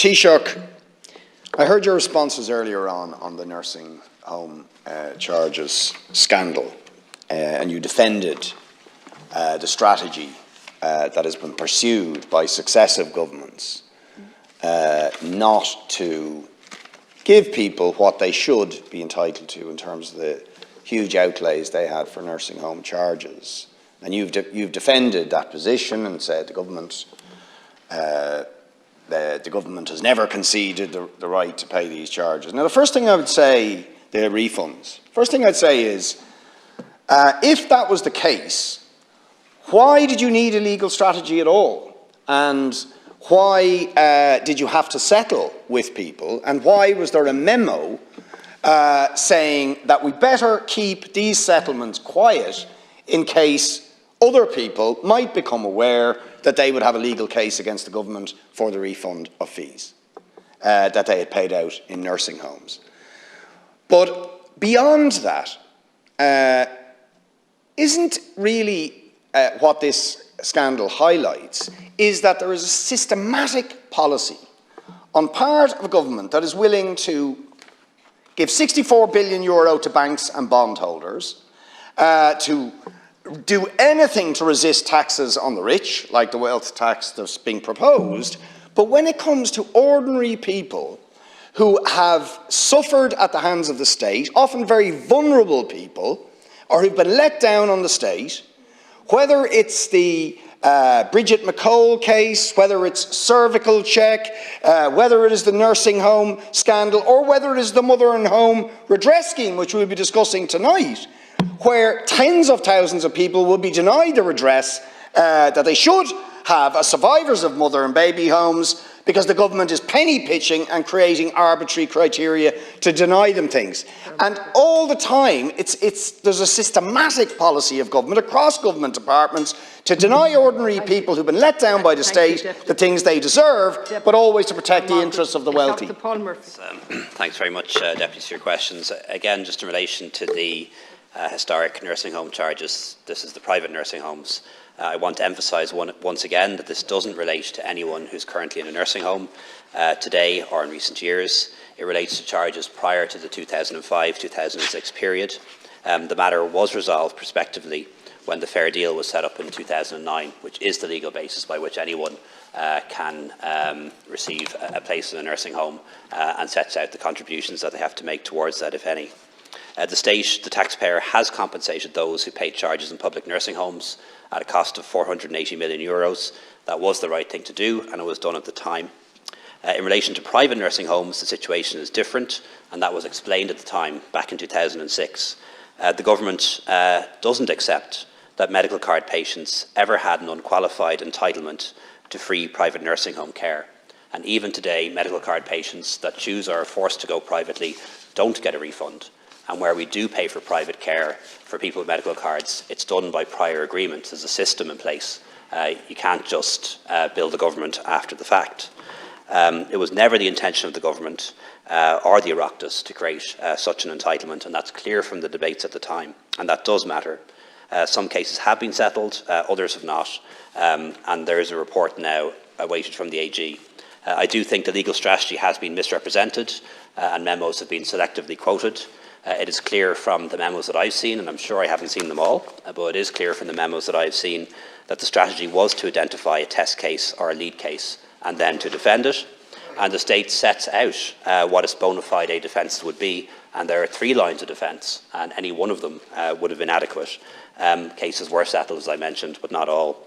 Taoiseach, I heard your responses earlier on the nursing home charges scandal, and you defended the strategy that has been pursued by successive governments not to give people what they should be entitled to in terms of the huge outlays they had for nursing home charges. And you've defended that position and said the government has never conceded the right to pay these charges. Now, the first thing I would say, the refunds, first thing I'd say is, if that was the case, why did you need a legal strategy at all? And why did you have to settle with people? And why was there a memo saying that we better keep these settlements quiet in case other people might become aware that they would have a legal case against the government for the refund of fees that they had paid out in nursing homes? But beyond that, isn't really what this scandal highlights is that there is a systematic policy on part of government that is willing to give €64 billion to banks and bondholders, to do anything to resist taxes on the rich, like the wealth tax that's being proposed, but when it comes to ordinary people who have suffered at the hands of the state, often very vulnerable people, or who've been let down on the state, whether it's the Bridget McCole case, whether it's cervical check, whether it is the nursing home scandal, or whether it is the mother and home redress scheme, which we'll be discussing tonight, where tens of thousands of people will be denied the redress that they should have as survivors of mother and baby homes because the government is penny pitching and creating arbitrary criteria to deny them things. And all the time, there's a systematic policy of government across government departments to deny ordinary people who've been let down by the state the things they deserve, but always to protect the interests of the wealthy. Thanks very much, Deputy, for your questions. Again, just in relation to the historic nursing home charges, this is the private nursing homes. I want to emphasise once again that this doesn't relate to anyone who's currently in a nursing home today or in recent years. It relates to charges prior to the 2005-2006 period. The matter was resolved prospectively when the Fair Deal was set up in 2009, which is the legal basis by which anyone can receive a place in a nursing home and sets out the contributions that they have to make towards that, if any. The state, the taxpayer, has compensated those who paid charges in public nursing homes at a cost of €480 million. That was the right thing to do, and it was done at the time. In relation to private nursing homes, the situation is different, and that was explained at the time, back in 2006. The government doesn't accept that medical card patients ever had an unqualified entitlement to free private nursing home care. And even today, medical card patients that choose or are forced to go privately don't get a refund. And where we do pay for private care for people with medical cards, it's done by prior agreement. There's a system in place. You can't just bill the government after the fact. It was never the intention of the government or the Oireachtas to create such an entitlement, and that's clear from the debates at the time, and that does matter. Some cases have been settled, others have not, and there is a report now awaited from the AG. I do think the legal strategy has been misrepresented, and memos have been selectively quoted. It is clear from the memos that I've seen, and I'm sure I haven't seen them all, but it is clear from the memos that I've seen that the strategy was to identify a test case or a lead case and then to defend it. And the state sets out what its bona fide defence would be, and there are 3 lines of defence, and any one of them would have been adequate. Cases were settled, as I mentioned, but not all,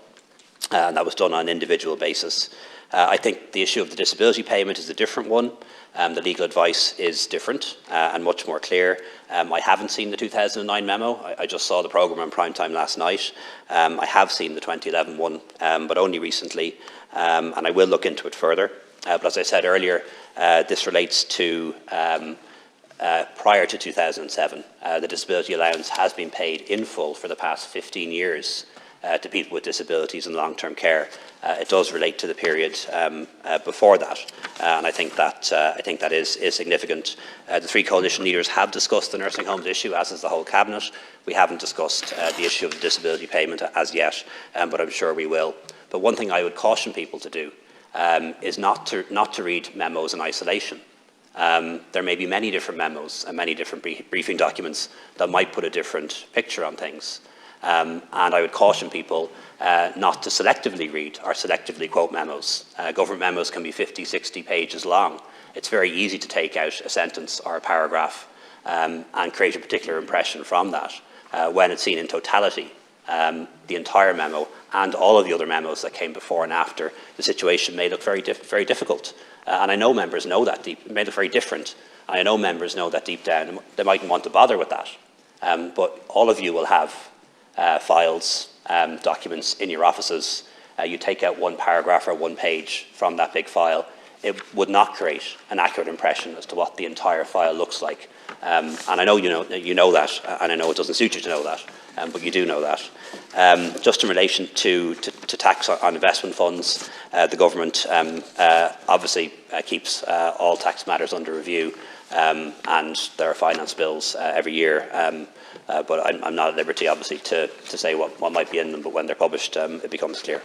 and that was done on an individual basis. I think the issue of the disability payment is a different one. The legal advice is different and much more clear. I haven't seen the 2009 memo. I just saw the programme on prime time last night. I have seen the 2011 one, but only recently, and I will look into it further. But as I said earlier, this relates to prior to 2007. The disability allowance has been paid in full for the past 15 years to people with disabilities in long-term care. It does relate to the period before that, and I think that is significant. The 3 coalition leaders have discussed the nursing homes issue, as has the whole cabinet. We haven't discussed the issue of the disability payment as yet, but I'm sure we will. But one thing I would caution people to do, is not to read memos in isolation. There may be many different memos and many different briefing documents that might put a different picture on things. And I would caution people not to selectively read or selectively quote memos. Government memos can be 50, 60 pages long. It's very easy to take out a sentence or a paragraph and create a particular impression from that. When it's seen in totality, the entire memo and all of the other memos that came before and after, the situation may look very difficult. And I know members know that it may look very different. And I know members know that deep down. They mightn't want to bother with that. But all of you will have files, documents in your offices. You take out one paragraph or one page from that big file, it would not create an accurate impression as to what the entire file looks like. And I know you know that, and I know it doesn't suit you to know that, but you do know that. Just in relation to tax on investment funds, the government obviously keeps all tax matters under review, and there are finance bills every year. But I'm not at liberty, obviously, to say what might be in them, but when they're published, it becomes clear.